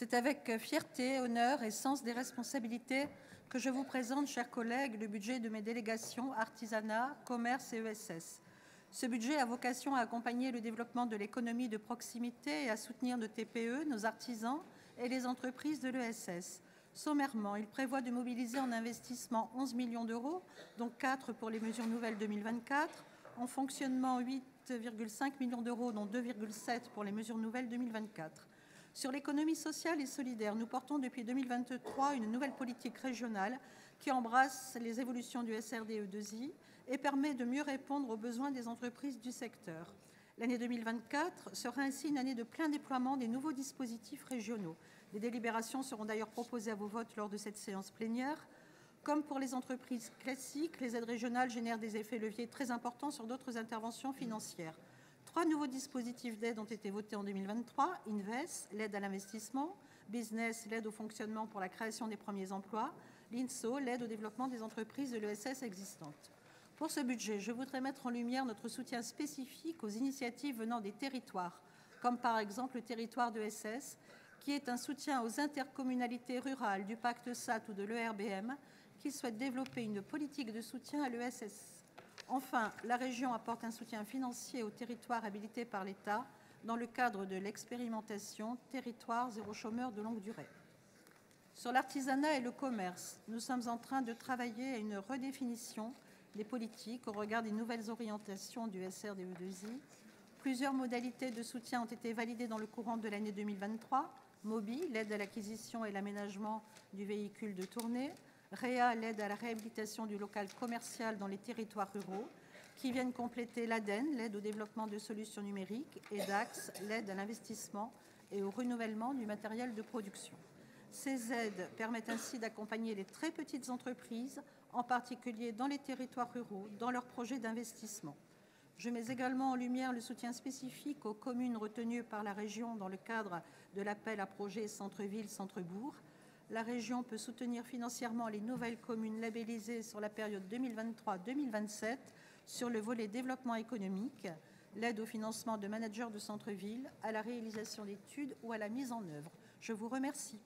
C'est avec fierté, honneur et sens des responsabilités que je vous présente, chers collègues, le budget de mes délégations artisanat, commerce et ESS. Ce budget a vocation à accompagner le développement de l'économie de proximité et à soutenir nos TPE, nos artisans et les entreprises de l'ESS. Sommairement, il prévoit de mobiliser en investissement 11 millions d'euros, dont 4 pour les mesures nouvelles 2024, en fonctionnement 8,5 millions d'euros, dont 2,7 pour les mesures nouvelles 2024. Sur l'économie sociale et solidaire, nous portons depuis 2023 une nouvelle politique régionale qui embrasse les évolutions du SRDE2I et permet de mieux répondre aux besoins des entreprises du secteur. L'année 2024 sera ainsi une année de plein déploiement des nouveaux dispositifs régionaux. Des délibérations seront d'ailleurs proposées à vos votes lors de cette séance plénière. Comme pour les entreprises classiques, les aides régionales génèrent des effets leviers très importants sur d'autres interventions financières. 3 nouveaux dispositifs d'aide ont été votés en 2023. Invest, l'aide à l'investissement. Business, l'aide au fonctionnement pour la création des premiers emplois. L'INSO, l'aide au développement des entreprises de l'ESS existantes. Pour ce budget, je voudrais mettre en lumière notre soutien spécifique aux initiatives venant des territoires, comme par exemple le territoire de l'ESS, qui est un soutien aux intercommunalités rurales du pacte SAT ou de l'ERBM, qui souhaitent développer une politique de soutien à l'ESS. Enfin, la région apporte un soutien financier aux territoires habilités par l'État dans le cadre de l'expérimentation Territoire zéro chômeur de longue durée. Sur l'artisanat et le commerce, nous sommes en train de travailler à une redéfinition des politiques au regard des nouvelles orientations du SRDE2I. Plusieurs modalités de soutien ont été validées dans le courant de l'année 2023. MOBI, l'aide à l'acquisition et l'aménagement du véhicule de tournée. REA, l'aide à la réhabilitation du local commercial dans les territoires ruraux, qui viennent compléter l'ADEN, l'aide au développement de solutions numériques, et DAX, l'aide à l'investissement et au renouvellement du matériel de production. Ces aides permettent ainsi d'accompagner les très petites entreprises, en particulier dans les territoires ruraux, dans leurs projets d'investissement. Je mets également en lumière le soutien spécifique aux communes retenues par la région dans le cadre de l'appel à projets centre-ville, centre-bourg. La région peut soutenir financièrement les nouvelles communes labellisées sur la période 2023-2027 sur le volet développement économique, l'aide au financement de managers de centre-ville, à la réalisation d'études ou à la mise en œuvre. Je vous remercie.